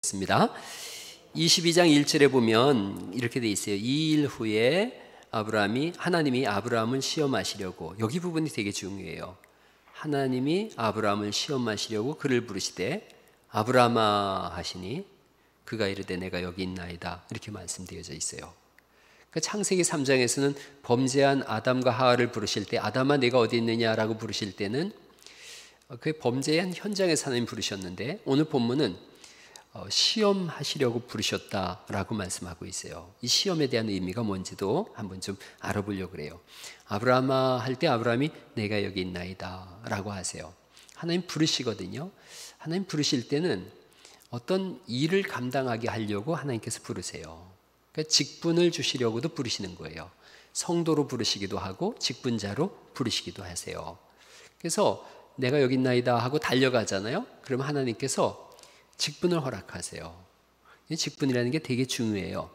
습니다. 22장 1절에 보면 이렇게 돼 있어요. 2일 후에 하나님이 아브라함을 시험하시려고, 여기 부분이 되게 중요해요. 하나님이 아브라함을 시험하시려고 그를 부르시되 아브라함아 하시니 그가 이르되 내가 여기 있나이다, 이렇게 말씀되어져 있어요. 그러니까 창세기 3장에서는 범죄한 아담과 하와를 부르실 때 아담아 내가 어디 있느냐라고 부르실 때는 그 범죄한 현장에서 하나님 부르셨는데, 오늘 본문은 시험하시려고 부르셨다라고 말씀하고 있어요. 이 시험에 대한 의미가 뭔지도 한번 좀 알아보려고 그래요. 아브라함아 할 때 아브라함이 내가 여기 있나이다 라고 하세요. 하나님 부르시거든요. 하나님 부르실 때는 어떤 일을 감당하게 하려고 하나님께서 부르세요. 그러니까 직분을 주시려고도 부르시는 거예요. 성도로 부르시기도 하고 직분자로 부르시기도 하세요. 그래서 내가 여기 있나이다 하고 달려가잖아요. 그러면 하나님께서 직분을 허락하세요. 이 직분이라는 게 되게 중요해요.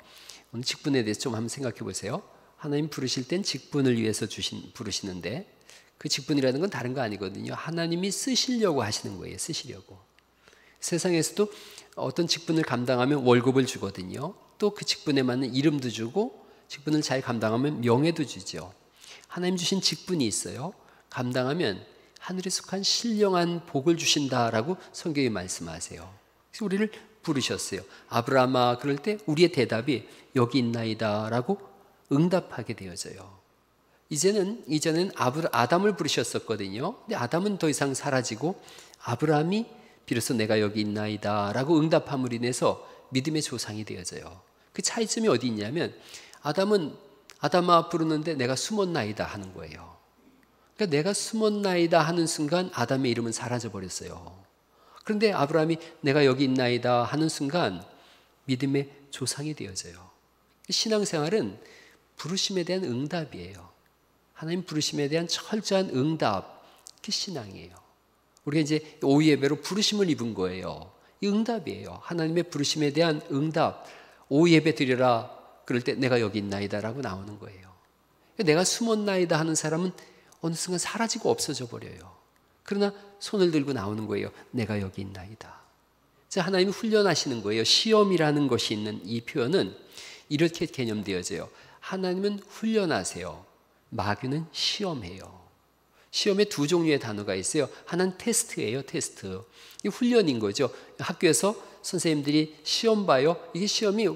오늘 직분에 대해서 좀 한번 생각해 보세요. 하나님 부르실 땐 직분을 위해서 부르시는데, 그 직분이라는 건 다른 거 아니거든요. 하나님이 쓰시려고 하시는 거예요. 쓰시려고. 세상에서도 어떤 직분을 감당하면 월급을 주거든요. 또 그 직분에 맞는 이름도 주고, 직분을 잘 감당하면 명예도 주죠. 하나님 주신 직분이 있어요. 감당하면 하늘에 속한 신령한 복을 주신다라고 성경이 말씀하세요. 그래서 우리를 부르셨어요. 아브라함아 그럴 때 우리의 대답이 여기 있나이다 라고 응답하게 되어져요. 이전엔 아담을 부르셨었거든요. 근데 아담은 더 이상 사라지고 아브라함이 비로소 내가 여기 있나이다 라고 응답함으로 인해서 믿음의 조상이 되어져요. 그 차이점이 어디 있냐면, 아담은 아담아 부르는데 내가 숨었나이다 하는 거예요. 그러니까 내가 숨었나이다 하는 순간 아담의 이름은 사라져 버렸어요. 그런데 아브라함이 내가 여기 있나이다 하는 순간 믿음의 조상이 되어져요. 신앙생활은 부르심에 대한 응답이에요. 하나님 부르심에 대한 철저한 응답, 그게 신앙이에요. 우리가 이제 오후 예배로 부르심을 입은 거예요. 이 응답이에요. 하나님의 부르심에 대한 응답. 오후 예배 드려라 그럴 때 내가 여기 있나이다 라고 나오는 거예요. 내가 숨었나이다 하는 사람은 어느 순간 사라지고 없어져 버려요. 그러나 손을 들고 나오는 거예요. 내가 여기 있나이다. 자, 하나님이 훈련하시는 거예요. 시험이라는 것이 있는 이 표현은 이렇게 개념되어져요. 하나님은 훈련하세요. 마귀는 시험해요. 시험에 두 종류의 단어가 있어요. 하나는 테스트예요. 테스트. 이 훈련인 거죠. 학교에서 선생님들이 시험 봐요. 이게 시험이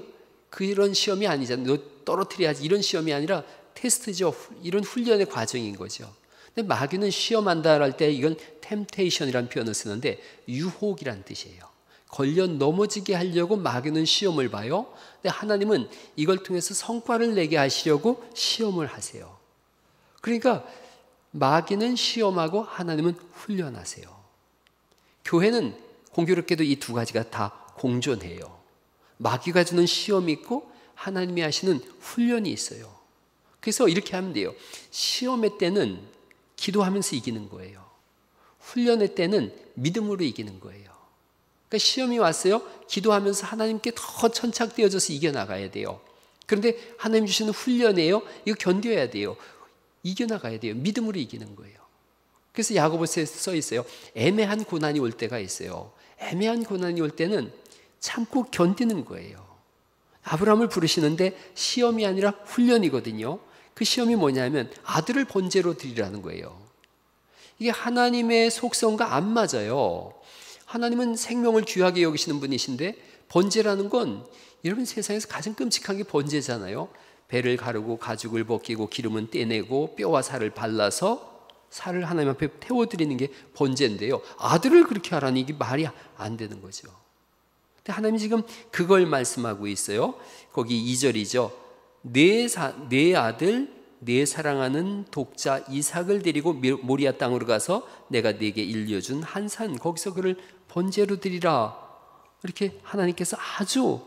그런 시험이 아니잖아요. 너 떨어뜨려야지 이런 시험이 아니라 테스트죠. 이런 훈련의 과정인 거죠. 근데 마귀는 시험한다 할 때 이건 템테이션이라는 표현을 쓰는데 유혹이란 뜻이에요. 걸려 넘어지게 하려고 마귀는 시험을 봐요. 근데 하나님은 이걸 통해서 성과를 내게 하시려고 시험을 하세요. 그러니까 마귀는 시험하고 하나님은 훈련하세요. 교회는 공교롭게도 이 두 가지가 다 공존해요. 마귀가 주는 시험이 있고 하나님이 하시는 훈련이 있어요. 그래서 이렇게 하면 돼요. 시험의 때는 기도하면서 이기는 거예요. 훈련의 때는 믿음으로 이기는 거예요. 그러니까 시험이 왔어요. 기도하면서 하나님께 더 천착되어져서 이겨나가야 돼요. 그런데 하나님 주시는 훈련이에요. 이거 견뎌야 돼요. 이겨나가야 돼요. 믿음으로 이기는 거예요. 그래서 야고보서에 써 있어요. 애매한 고난이 올 때가 있어요. 애매한 고난이 올 때는 참고 견디는 거예요. 아브라함을 부르시는데 시험이 아니라 훈련이거든요. 그 시험이 뭐냐면 아들을 번제로 드리라는 거예요. 이게 하나님의 속성과 안 맞아요. 하나님은 생명을 귀하게 여기시는 분이신데 번제라는 건 여러분 세상에서 가장 끔찍한 게 번제잖아요. 배를 가르고 가죽을 벗기고 기름은 떼내고 뼈와 살을 발라서 살을 하나님 앞에 태워드리는 게 번제인데요. 아들을 그렇게 하라니 이게 말이 안 되는 거죠. 근데 하나님이 지금 그걸 말씀하고 있어요. 거기 2절이죠. 내 아들 내 사랑하는 독자 이삭을 데리고 모리아 땅으로 가서 내가 네게 일려준 한 산 거기서 그를 번제로 드리라. 이렇게 하나님께서 아주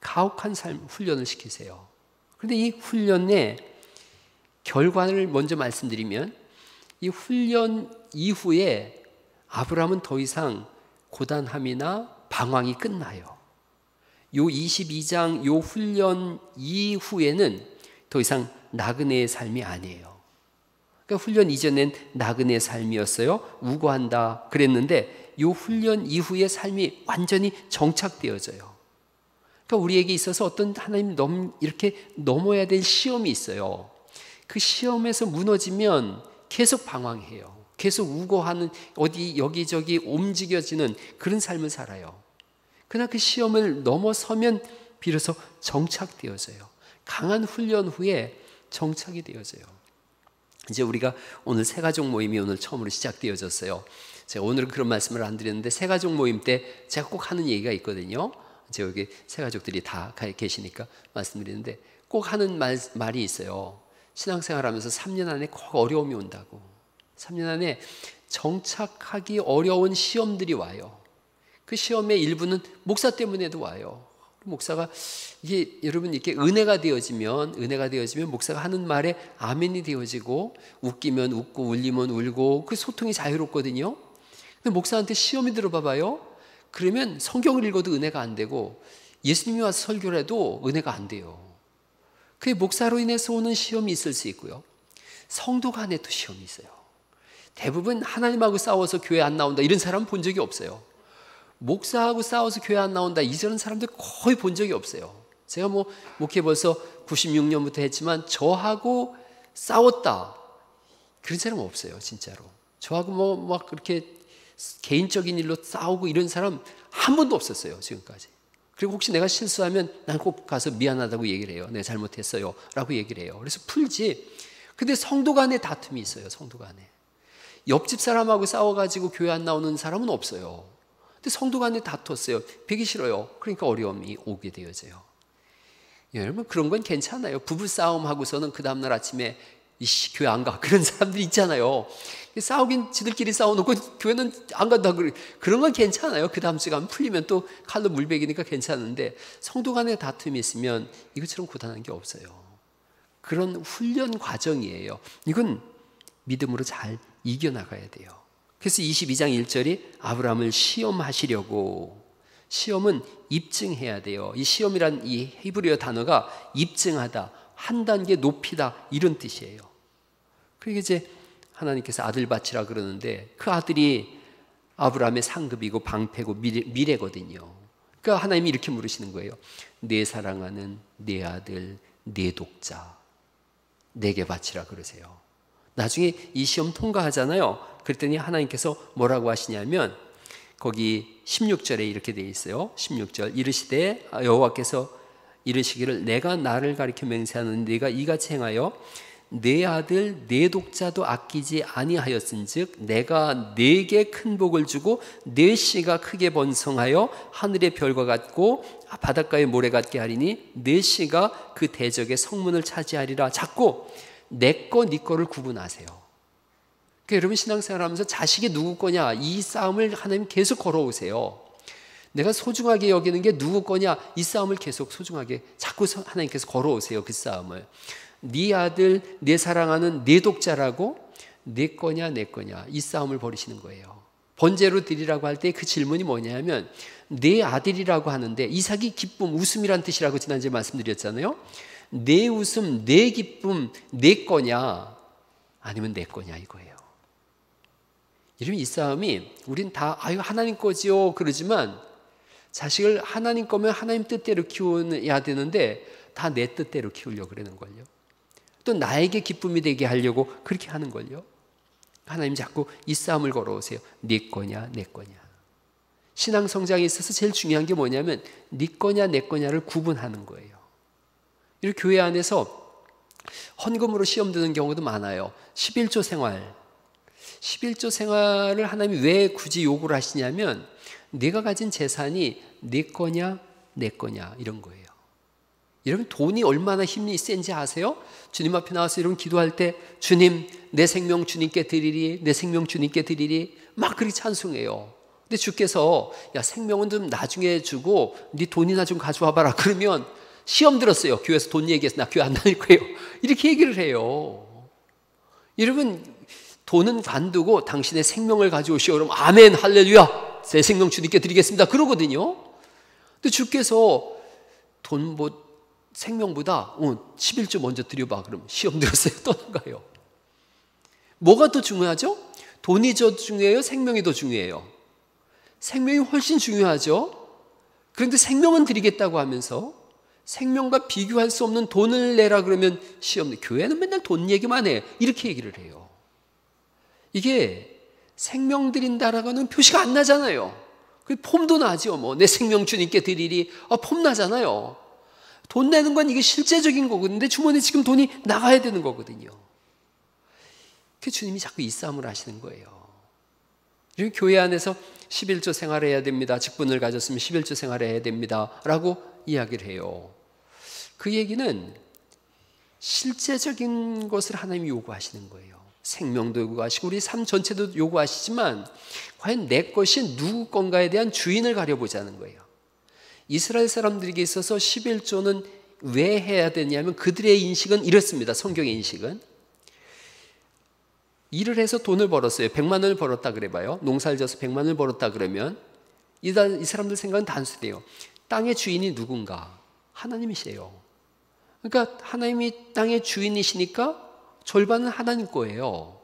가혹한 삶 훈련을 시키세요. 그런데 이 훈련의 결과를 먼저 말씀드리면, 이 훈련 이후에 아브라함은 더 이상 고단함이나 방황이 끝나요. 요 22장 요 훈련 이후에는 더 이상 나그네의 삶이 아니에요. 그러니까 훈련 이전엔 나그네 삶이었어요. 우고한다 그랬는데 이 훈련 이후의 삶이 완전히 정착되어져요. 그러니까 우리에게 있어서 어떤 하나님 이렇게 넘어야 될 시험이 있어요. 그 시험에서 무너지면 계속 방황해요. 계속 우고하는 어디 여기저기 움직여지는 그런 삶을 살아요. 그러나 그 시험을 넘어서면 비로소 정착되어져요. 강한 훈련 후에 정착이 되어져요. 이제 우리가 오늘 새가족 모임이 오늘 처음으로 시작되어졌어요. 제가 오늘은 그런 말씀을 안 드렸는데 새가족 모임 때 제가 꼭 하는 얘기가 있거든요. 제가 여기 새가족들이 다 계시니까 말씀드리는데 꼭 하는 말이 있어요. 신앙생활하면서 3년 안에 꼭 어려움이 온다고. 3년 안에 정착하기 어려운 시험들이 와요. 그 시험의 일부는 목사 때문에도 와요. 목사가 이게 여러분 이렇게 은혜가 되어지면 목사가 하는 말에 아멘이 되어지고 웃기면 웃고 울리면 울고 그 소통이 자유롭거든요. 근데 목사한테 시험이 들어봐봐요. 그러면 성경을 읽어도 은혜가 안 되고 예수님이 와서 설교를 해도 은혜가 안 돼요. 그게 목사로 인해서 오는 시험이 있을 수 있고요. 성도 간에 또 시험이 있어요. 대부분 하나님하고 싸워서 교회 안 나온다 이런 사람 본 적이 없어요. 목사하고 싸워서 교회 안 나온다 이런 사람들 거의 본 적이 없어요. 제가 목회 벌써 96년부터 했지만 저하고 싸웠다 그런 사람 없어요. 진짜로 저하고 막 그렇게 개인적인 일로 싸우고 이런 사람 한 번도 없었어요. 지금까지. 그리고 혹시 내가 실수하면 난 꼭 가서 미안하다고 얘기를 해요. 내가 잘못했어요 라고 얘기를 해요. 그래서 풀지. 근데 성도 간에 다툼이 있어요. 성도 간에 옆집 사람하고 싸워가지고 교회 안 나오는 사람은 없어요. 근데 성도 간에 다퉜어요. 뵈기 싫어요. 그러니까 어려움이 오게 되어져요. 여러분 그런 건 괜찮아요. 부부싸움 하고서는 그 다음날 아침에 이씨 교회 안 가 그런 사람들 있잖아요. 싸우긴 지들끼리 싸워놓고 교회는 안 간다고 그런 건 괜찮아요. 그 다음 주에 가면 풀리면 또 칼로 물베기니까 괜찮은데 성도 간에 다툼이 있으면 이것처럼 고단한 게 없어요. 그런 훈련 과정이에요. 이건 믿음으로 잘 이겨나가야 돼요. 그래서 22장 1절이 아브라함을 시험하시려고, 시험은 입증해야 돼요. 이 시험이란 이 히브리어 단어가 입증하다, 한 단계 높이다 이런 뜻이에요. 그게 이제 하나님께서 아들 바치라 그러는데 그 아들이 아브라함의 상급이고 방패고 미래거든요. 그러니까 하나님이 이렇게 물으시는 거예요. 내 사랑하는 내 아들, 내 독자 내게 바치라 그러세요. 나중에 이 시험 통과하잖아요. 그랬더니 하나님께서 뭐라고 하시냐면 거기 16절에 이렇게 되어 있어요. 16절 이르시되 여호와께서 이르시기를 내가 나를 가리켜 맹세하는 네가 이같이 행하여 내 아들 내 독자도 아끼지 아니하였은즉 내가 네게 큰 복을 주고 네 씨가 크게 번성하여 하늘의 별과 같고 바닷가의 모래 같게 하리니 네 씨가 그 대적의 성문을 차지하리라. 자꾸 내 거 네 거를 구분하세요. 그러니까 여러분 신앙생활하면서 자식이 누구 거냐 이 싸움을 하나님 계속 걸어오세요. 내가 소중하게 여기는 게 누구 거냐 이 싸움을 계속 소중하게 자꾸 하나님께서 걸어오세요. 그 싸움을 네 아들 내 사랑하는 내 독자라고 내 거냐 내 거냐 이 싸움을 벌이시는 거예요. 번제로 드리라고 할 때 그 질문이 뭐냐면 내 아들이라고 하는데 이삭이 기쁨 웃음이란 뜻이라고 지난주에 말씀드렸잖아요. 내 웃음 내 기쁨 내 거냐 아니면 내 거냐 이거예요. 이러면 이 싸움이 우린 다 아유 하나님 거지요 그러지만 자식을 하나님 거면 하나님 뜻대로 키워야 되는데 다 내 뜻대로 키우려고 그러는 걸요. 또 나에게 기쁨이 되게 하려고 그렇게 하는 걸요. 하나님 자꾸 이 싸움을 걸어오세요. 네 거냐 내 거냐. 신앙 성장에 있어서 제일 중요한 게 뭐냐면 네 거냐 내 거냐를 구분하는 거예요. 이렇게 교회 안에서 헌금으로 시험 드는 경우도 많아요. 11조 생활을 하나님이 왜 굳이 요구를 하시냐면 내가 가진 재산이 네 거냐 내 거냐 이런 거예요. 여러분 돈이 얼마나 힘이 센지 아세요? 주님 앞에 나와서 이런 기도할 때 주님 내 생명 주님께 드리리 내 생명 주님께 드리리 막 그렇게 찬송해요. 근데 주께서 야 생명은 좀 나중에 주고 네 돈이나 좀 가져와 봐라 그러면 시험 들었어요. 교회에서 돈 얘기해서 나 교회 안 다닐 거예요. 이렇게 얘기를 해요. 여러분 돈은 관두고 당신의 생명을 가져오시오. 그러면 아멘 할렐루야 제 생명 주님께 드리겠습니다 그러거든요. 근데 주께서 돈 생명보다 11조 먼저 드려봐 그러면 시험 들었어요. 떠나가요. 뭐가 더 중요하죠? 돈이 더 중요해요? 생명이 더 중요해요? 생명이 훨씬 중요하죠. 그런데 생명은 드리겠다고 하면서 생명과 비교할 수 없는 돈을 내라 그러면 시험, 교회는 맨날 돈 얘기만 해. 이렇게 얘기를 해요. 이게 생명 드린다라고는 표시가 안 나잖아요. 그 폼도 나죠. 뭐 내 생명 주님께 드리리. 폼 나잖아요. 돈 내는 건 이게 실제적인 거거든요. 내 주머니에 지금 돈이 나가야 되는 거거든요. 그 주님이 자꾸 이 싸움을 하시는 거예요. 이렇게 교회 안에서 11조 생활해야 됩니다. 직분을 가졌으면 11조 생활해야 됩니다. 라고 이야기를 해요. 그 얘기는 실제적인 것을 하나님이 요구하시는 거예요. 생명도 요구하시고 우리 삶 전체도 요구하시지만 과연 내 것이 누구 건가에 대한 주인을 가려보자는 거예요. 이스라엘 사람들에게 있어서 11조는 왜 해야 되냐면 그들의 인식은 이렇습니다. 성경의 인식은 일을 해서 돈을 벌었어요. 100만 원을 벌었다 그래봐요. 농사를 져서 100만 원을 벌었다 그러면 이 사람들 생각은 단순해요. 땅의 주인이 누군가? 하나님이세요. 그러니까 하나님이 땅의 주인이시니까 절반은 하나님 거예요.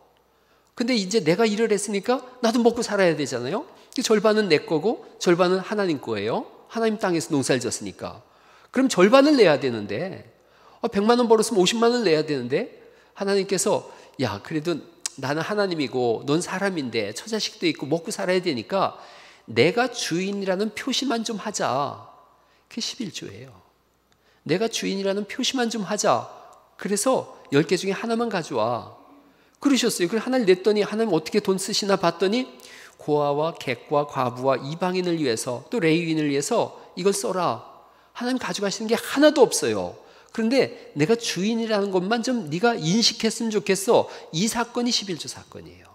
근데 이제 내가 일을 했으니까 나도 먹고 살아야 되잖아요. 절반은 내 거고 절반은 하나님 거예요. 하나님 땅에서 농사를 졌으니까. 그럼 절반을 내야 되는데 100만 원 벌었으면 50만 원을 내야 되는데 하나님께서 야 그래도 나는 하나님이고 넌 사람인데 처자식도 있고 먹고 살아야 되니까 내가 주인이라는 표시만 좀 하자. 그게 11조예요. 내가 주인이라는 표시만 좀 하자. 그래서 10개 중에 하나만 가져와. 그러셨어요. 그래서 하나를 냈더니 하나님 어떻게 돈 쓰시나 봤더니 고아와 객과 과부와 이방인을 위해서 또 레위인을 위해서 이걸 써라. 하나님 가져가시는 게 하나도 없어요. 그런데 내가 주인이라는 것만 좀 네가 인식했으면 좋겠어. 이 사건이 11조 사건이에요.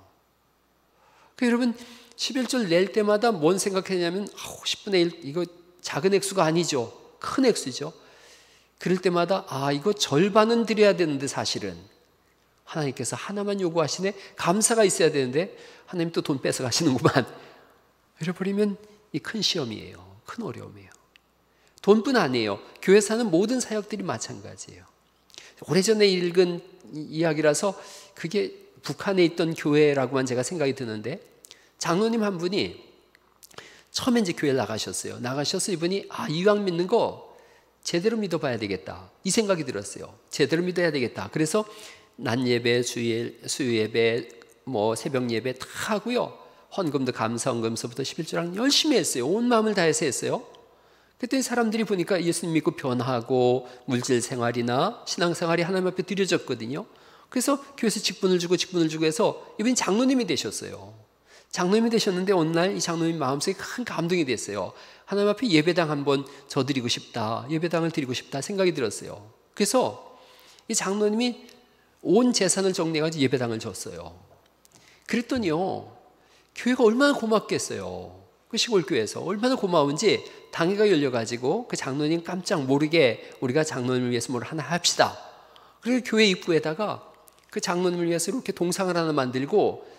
그러니까 여러분 11조를 낼 때마다 뭔 생각했냐면 10분의 1 이거 작은 액수가 아니죠. 큰 액수죠. 그럴 때마다 이거 절반은 드려야 되는데 사실은 하나님께서 하나만 요구하시네. 감사가 있어야 되는데 하나님 또 돈 뺏어가시는구만. 이래버리면 이 큰 시험이에요. 큰 어려움이에요. 돈뿐 아니에요. 교회 사는 모든 사역들이 마찬가지예요. 오래전에 읽은 이야기라서 그게 북한에 있던 교회라고만 제가 생각이 드는데 장로님 한 분이 처음에 이제 교회를 나가셨어요. 나가셔서 이분이 이왕 믿는 거 제대로 믿어봐야 되겠다. 이 생각이 들었어요. 제대로 믿어야 되겠다. 그래서 낮 예배, 수요 예배, 새벽 예배 다 하고요. 헌금도 감사 헌금서부터 11조랑 열심히 했어요. 온 마음을 다해서 했어요. 그랬더니 사람들이 보니까 예수님 믿고 변하고 물질 생활이나 신앙 생활이 하나님 앞에 드려졌거든요. 그래서 교회에서 직분을 주고 해서 이분이 장로님이 되셨어요. 장로님이 되셨는데 어느 날 이 장로님 마음속에 큰 감동이 됐어요. 하나님 앞에 예배당 한번 저 드리고 싶다. 예배당을 드리고 싶다 생각이 들었어요. 그래서 이 장로님이 온 재산을 정리해가지고 예배당을 줬어요. 그랬더니요. 교회가 얼마나 고맙겠어요. 그 시골교회에서 얼마나 고마운지 당회가 열려가지고 그 장로님 깜짝 모르게 우리가 장로님을 위해서 뭘 하나 합시다. 그리고 교회 입구에다가 그 장로님을 위해서 이렇게 동상을 하나 만들고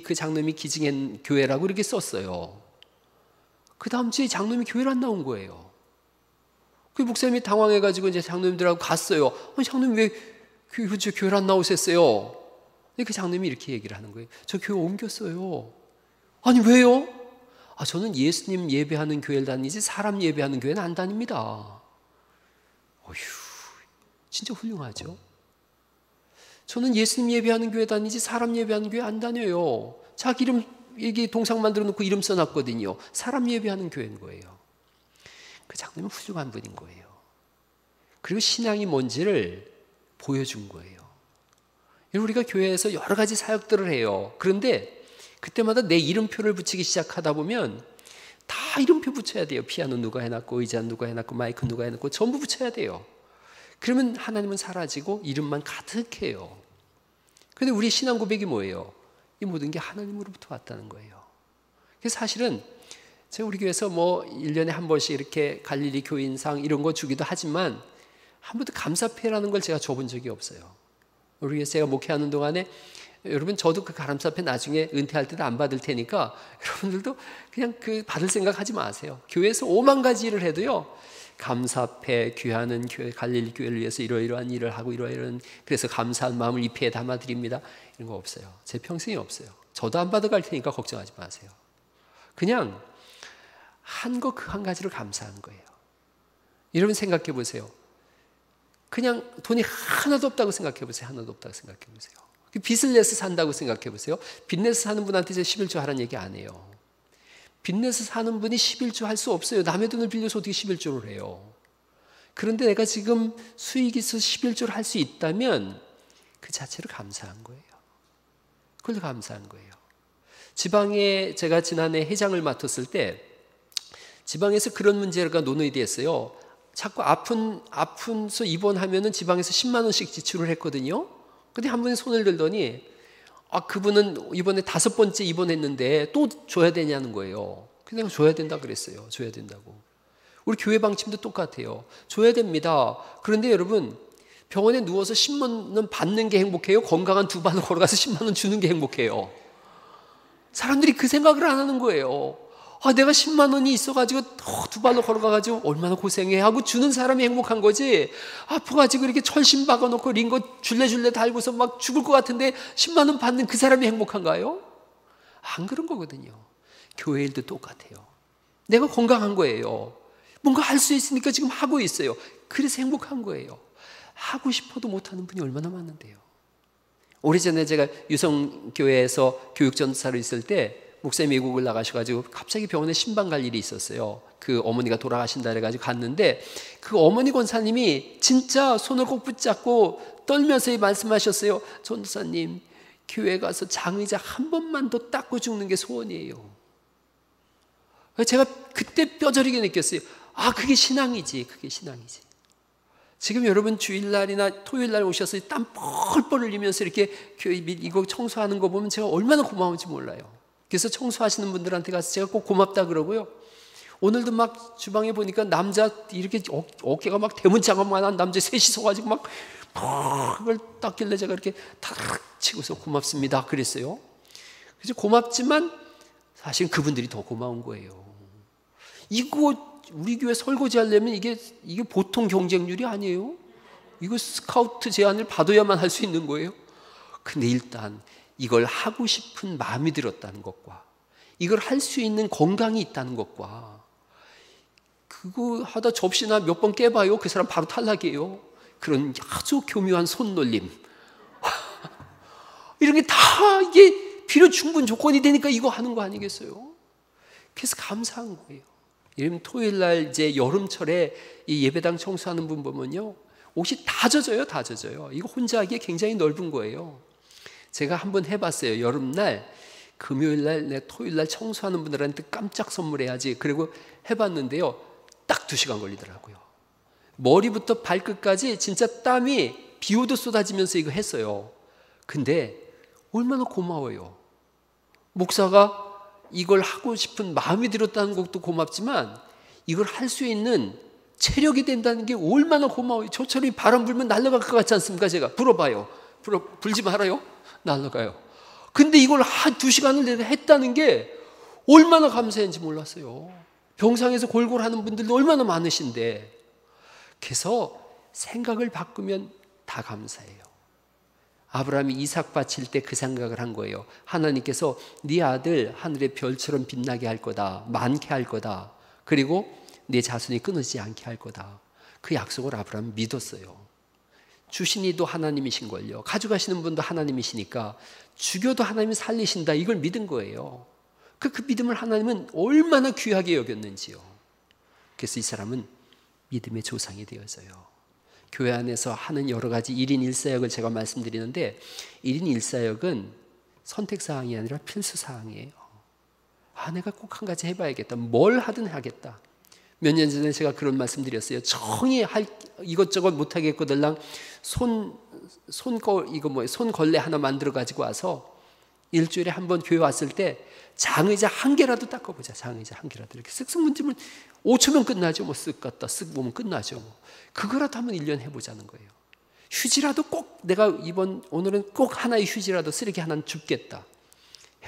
그 장로님이 기증한 교회라고 이렇게 썼어요. 그 다음 주에 장로님이 교회를 안 나온 거예요. 그 목사님이 당황해가지고 이제 장로님들하고 갔어요. 장로님 왜 교회를 안 나오셨어요? 그 장로님이 이렇게 얘기를 하는 거예요. 저 교회 옮겼어요. 아니 왜요? 저는 예수님 예배하는 교회를 다니지 사람 예배하는 교회는 안 다닙니다. 어휴, 진짜 훌륭하죠? 저는 예수님 예배하는 교회 다니지 사람 예배하는 교회 안 다녀요. 자기 이름 여기 동상 만들어 놓고 이름 써놨거든요. 사람 예배하는 교회인 거예요. 그 장로님은 훌륭한 분인 거예요. 그리고 신앙이 뭔지를 보여준 거예요. 우리가 교회에서 여러 가지 사역들을 해요. 그런데 그때마다 내 이름표를 붙이기 시작하다 보면 다 이름표 붙여야 돼요. 피아노 누가 해놨고 의자 누가 해놨고 마이크 누가 해놨고 전부 붙여야 돼요. 그러면 하나님은 사라지고 이름만 가득해요. 그런데 우리 신앙 고백이 뭐예요? 이 모든 게 하나님으로부터 왔다는 거예요. 그래서 사실은 제가 우리 교회에서 1년에 한 번씩 이렇게 갈릴리 교인상 이런 거 주기도 하지만 한 번도 감사패라는 걸 제가 줘본 적이 없어요. 우리 교회에서 제가 목회하는 동안에 여러분 저도 그 감사패 나중에 은퇴할 때도 안 받을 테니까 여러분들도 그냥 받을 생각 하지 마세요. 교회에서 5만 가지 일을 해도요 감사패 귀하는 교회 갈릴리 교회를 위해서 이러이러한 일을 하고 이러이러한 그래서 감사한 마음을 이 패에 담아드립니다. 이런 거 없어요. 제 평생에 없어요. 저도 안 받아갈 테니까 걱정하지 마세요. 그냥 한 거 그 한 가지로 감사한 거예요. 여러분 생각해 보세요. 그냥 돈이 하나도 없다고 생각해 보세요. 하나도 없다고 생각해 보세요. 빚을 내서 산다고 생각해 보세요. 빚 내서 사는 분한테 이제 11조 하라는 얘기 안 해요. 빚 내서 사는 분이 11조 할 수 없어요. 남의 돈을 빌려서 어떻게 11조를 해요. 그런데 내가 지금 수익이 있어서 11조를 할 수 있다면 그 자체로 감사한 거예요. 그걸로 감사한 거예요. 지방에 제가 지난해 회장을 맡았을 때 지방에서 그런 문제가 논의가 됐어요. 자꾸 아픈서 입원하면은 지방에서 10만 원씩 지출을 했거든요. 근데 한 분이 손을 들더니 그분은 이번에 5번째 입원했는데 또 줘야 되냐는 거예요. 그냥 줘야 된다 그랬어요. 줘야 된다고. 우리 교회 방침도 똑같아요. 줘야 됩니다. 그런데 여러분 병원에 누워서 10만 원 받는 게 행복해요? 건강한 두 발로 걸어가서 10만 원 주는 게 행복해요? 사람들이 그 생각을 안 하는 거예요. 내가 10만 원이 있어가지고 두 발로 걸어가가지고 얼마나 고생해 하고 주는 사람이 행복한 거지. 아파가지고 이렇게 철심 박아놓고 링거 줄레줄레 달고서 막 죽을 것 같은데 10만 원 받는 그 사람이 행복한가요? 안 그런 거거든요. 교회 일도 똑같아요. 내가 건강한 거예요. 뭔가 할 수 있으니까 지금 하고 있어요. 그래서 행복한 거예요. 하고 싶어도 못하는 분이 얼마나 많은데요. 오래전에 제가 유성교회에서 교육전사로 있을 때 목사님 외국을 나가셔가지고 갑자기 병원에 신방 갈 일이 있었어요. 그 어머니가 돌아가신다 해가지고 갔는데 그 어머니 권사님이 진짜 손을 꼭 붙잡고 떨면서 말씀하셨어요. 전도사님, 교회 가서 장의자 한 번만 더 닦고 죽는 게 소원이에요. 제가 그때 뼈저리게 느꼈어요. 그게 신앙이지. 그게 신앙이지. 지금 여러분 주일날이나 토요일날 오셔서 땀 뻘뻘 흘리면서 이렇게 교회 이거 청소하는 거 보면 제가 얼마나 고마운지 몰라요. 그래서 청소하시는 분들한테 가서 제가 꼭 고맙다 그러고요. 오늘도 막 주방에 보니까 남자 이렇게 어깨가 막 대문짝만한 남자 셋이 서가지고 막 그걸 닦길래 제가 이렇게 탁 치고서 고맙습니다 그랬어요. 그래서 고맙지만 사실 그분들이 더 고마운 거예요. 이거 우리 교회 설거지 하려면 이게 보통 경쟁률이 아니에요. 이거 스카우트 제안을 받아야만 할 수 있는 거예요. 근데 일단 이걸 하고 싶은 마음이 들었다는 것과 이걸 할 수 있는 건강이 있다는 것과 그거 하다 접시나 몇 번 깨봐요. 그 사람 바로 탈락이에요. 그런 아주 교묘한 손놀림. 이런 게 다 이게 필요 충분 조건이 되니까 이거 하는 거 아니겠어요? 그래서 감사한 거예요. 여러분 토요일날 이제 여름철에 이 예배당 청소하는 분 보면요. 옷이 다 젖어요. 다 젖어요. 이거 혼자 하기에 굉장히 넓은 거예요. 제가 한번 해봤어요. 여름날, 금요일날, 토요일날 청소하는 분들한테 깜짝 선물해야지. 그리고 해봤는데요. 딱 2시간 걸리더라고요. 머리부터 발끝까지 진짜 땀이 비 오듯 쏟아지면서 이거 했어요. 근데 얼마나 고마워요. 목사가 이걸 하고 싶은 마음이 들었다는 것도 고맙지만 이걸 할 수 있는 체력이 된다는 게 얼마나 고마워요. 저처럼 바람 불면 날아갈 것 같지 않습니까? 제가 불어봐요. 불지 말아요. 날아가요. 근데 이걸 2시간을 내내 했다는 게 얼마나 감사한지 몰랐어요. 병상에서 골골하는 분들도 얼마나 많으신데. 그래서 생각을 바꾸면 다 감사해요. 아브라함이 이삭 바칠 때 그 생각을 한 거예요. 하나님께서 네 아들 하늘의 별처럼 빛나게 할 거다. 많게 할 거다. 그리고 네 자손이 끊어지지 않게 할 거다. 그 약속을 아브라함이 믿었어요. 주신 이도 하나님이신걸요. 가져가시는 분도 하나님이시니까 죽여도 하나님이 살리신다. 이걸 믿은 거예요. 그 믿음을 하나님은 얼마나 귀하게 여겼는지요. 그래서 이 사람은 믿음의 조상이 되어져요. 교회 안에서 하는 여러 가지 1인 1사역을 제가 말씀드리는데 1인 1사역은 선택사항이 아니라 필수사항이에요. 내가 꼭 한 가지 해봐야겠다. 뭘 하든 하겠다. 몇 년 전에 제가 그런 말씀 드렸어요. 정히 이것저것 못하겠거들랑 손걸레 하나 만들어 가지고 와서 일주일에 한 번 교회 왔을 때 장의자 한 개라도 닦아보자. 장의자 한 개라도 이렇게 쓱쓱 문지면 5초면 끝나죠. 쓱 갖다 쓱 보면 끝나죠. 그거라도 한번 1년 해보자는 거예요. 휴지라도 꼭 내가 오늘은 꼭 하나의 휴지라도 쓰레기 하나는 줍겠다.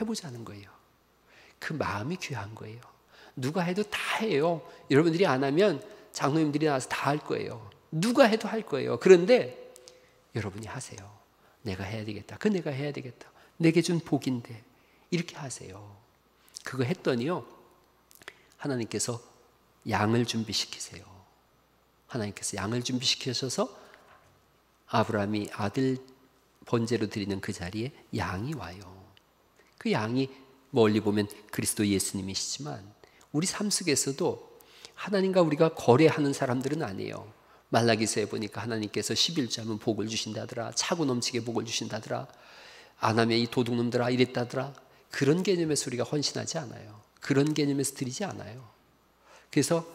해보자는 거예요. 그 마음이 귀한 거예요. 누가 해도 다 해요. 여러분들이 안 하면 장로님들이 나와서 다 할 거예요. 누가 해도 할 거예요. 그런데 여러분이 하세요. 내가 해야 되겠다. 내가 해야 되겠다. 내게 준 복인데 이렇게 하세요. 그거 했더니요, 하나님께서 양을 준비시키세요. 하나님께서 양을 준비시키셔서 아브라함이 아들 번제로 드리는 그 자리에 양이 와요. 그 양이 멀리 보면 그리스도 예수님이시지만 우리 삶 속에서도 하나님과 우리가 거래하는 사람들은 아니에요. 말라기서에 보니까 하나님께서 11조 하면 복을 주신다더라, 차고 넘치게 복을 주신다더라, 안 하면 이 도둑놈들아 이랬다더라. 그런 개념에서 우리가 헌신하지 않아요. 그런 개념에서 드리지 않아요. 그래서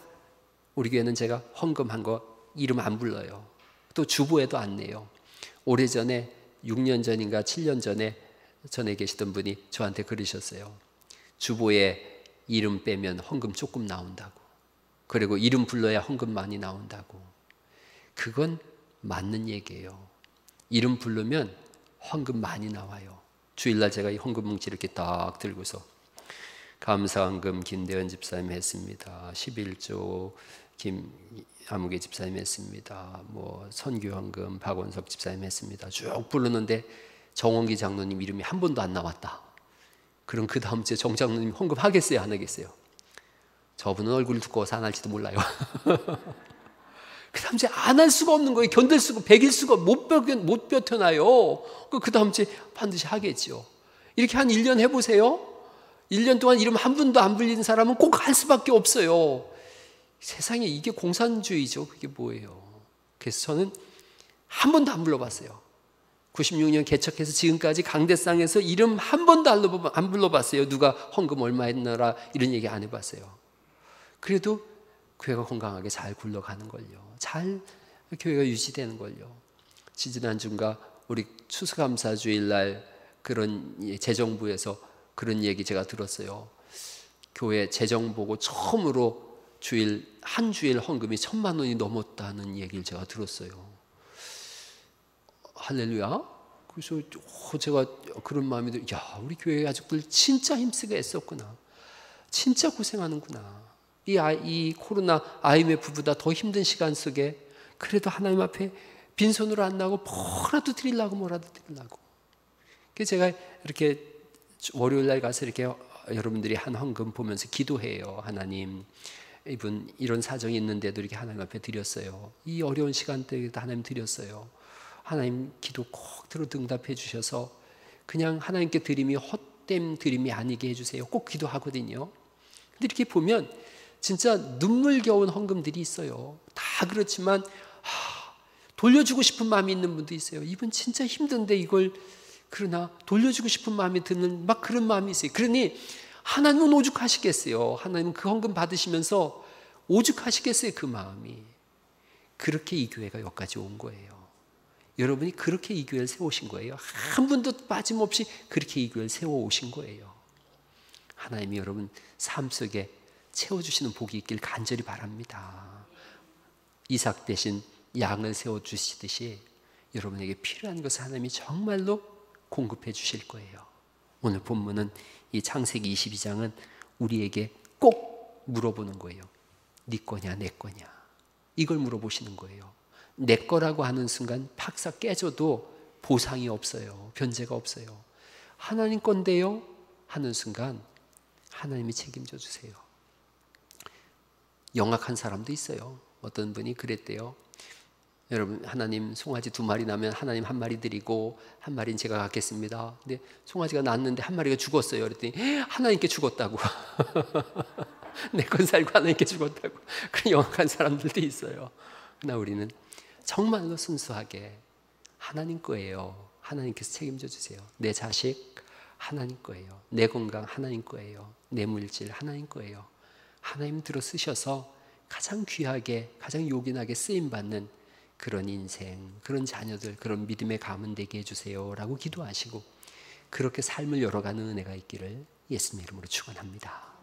우리 교회는 제가 헌금한 거 이름 안 불러요. 또 주보에도 안 내요. 오래전에 6년 전인가 7년 전에 전에 계시던 분이 저한테 그러셨어요. 주보에 이름 빼면 헌금 조금 나온다고. 그리고 이름 불러야 헌금 많이 나온다고. 그건 맞는 얘기예요. 이름 부르면 헌금 많이 나와요. 주일날 제가 이 헌금 뭉치 이렇게 딱 들고서 감사헌금 김대현 집사님 했습니다. 11조 김아무개 집사님 했습니다. 선교헌금 박원석 집사님 했습니다. 쭉 부르는데 정원기 장로님 이름이 한 번도 안 나왔다. 그럼 그 다음 주에 정 장로님 헌금 하겠어요, 안 하겠어요? 저분은 얼굴이 두꺼워서 안 할지도 몰라요. 그 다음 주에 안 할 수가 없는 거예요. 견딜 수가, 배길 수가 못 버텨나요. 그 다음 주에 반드시 하겠죠. 이렇게 한 1년 해보세요. 1년 동안 이름 한 분도 안 불리는 사람은 꼭 할 수밖에 없어요. 세상에 이게 공산주의죠. 그게 뭐예요? 그래서 저는 한 번도 안 불러봤어요. 96년 개척해서 지금까지 강대상에서 이름 한 번도 안 불러봤어요. 누가 헌금 얼마 했느라 이런 얘기 안 해봤어요. 그래도 교회가 건강하게 잘 굴러가는 걸요. 잘 교회가 유지되는 걸요. 지지난주인가 우리 추수감사주일날 그런 재정부에서 그런 얘기 제가 들었어요. 교회 재정 보고 처음으로 한 주일 헌금이 1,000만 원이 넘었다는 얘기를 제가 들었어요. 할렐루야. 그래서 제가 그런 마음이 들어요. 야, 우리 교회 가족들 진짜 힘쓰게 애썼구나. 진짜 고생하는구나. 이 코로나 IMF보다 더 힘든 시간 속에 그래도 하나님 앞에 빈손으로 안 나고 뭐라도 드리려고 그래서 제가 이렇게 월요일날 가서 이렇게 여러분들이 한 헌금 보면서 기도해요. 하나님, 이분 이런 사정이 있는데도 이렇게 하나님 앞에 드렸어요. 이 어려운 시간대에도 하나님 드렸어요. 하나님 기도 꼭 들어 응답해 주셔서 그냥 하나님께 드림이 헛된 드림이 아니게 해주세요. 꼭 기도하거든요. 근데 이렇게 보면 진짜 눈물겨운 헌금들이 있어요. 다 그렇지만 돌려주고 싶은 마음이 있는 분도 있어요. 이분 진짜 힘든데 이걸 그러나 돌려주고 싶은 마음이 드는 막 그런 마음이 있어요. 그러니 하나님은 오죽하시겠어요. 하나님은 그 헌금 받으시면서 오죽하시겠어요. 그 마음이. 그렇게 이 교회가 여기까지 온 거예요. 여러분이 그렇게 이 교회를 세우신 거예요. 한 분도 빠짐없이 그렇게 이 교회를 세워오신 거예요. 하나님이 여러분 삶 속에 채워주시는 복이 있길 간절히 바랍니다. 이삭 대신 양을 세워주시듯이 여러분에게 필요한 것을 하나님이 정말로 공급해 주실 거예요. 오늘 본문은 이 창세기 22장은 우리에게 꼭 물어보는 거예요. 네 거냐 내 거냐 이걸 물어보시는 거예요. 내 거라고 하는 순간 팍싹 깨져도 보상이 없어요. 변제가 없어요. 하나님 건데요 하는 순간 하나님이 책임져 주세요. 영악한 사람도 있어요. 어떤 분이 그랬대요. 여러분, 하나님 송아지 2마리 나면 하나님 1마리 드리고 1마리는 제가 갖겠습니다. 근데 송아지가 낳았는데 1마리가 죽었어요. 그랬더니 하나님께 죽었다고. 내 건 살고 하나님께 죽었다고. 그런 영악한 사람들도 있어요. 그러나 우리는 정말로 순수하게 하나님 거예요. 하나님께서 책임져 주세요. 내 자식 하나님 거예요. 내 건강 하나님 거예요. 내 물질 하나님 거예요. 하나님 들어 쓰셔서 가장 귀하게 가장 요긴하게 쓰임받는 그런 인생, 그런 자녀들, 그런 믿음의 가문 되게 해주세요 라고 기도하시고 그렇게 삶을 열어가는 은혜가 있기를 예수님 이름으로 축원합니다.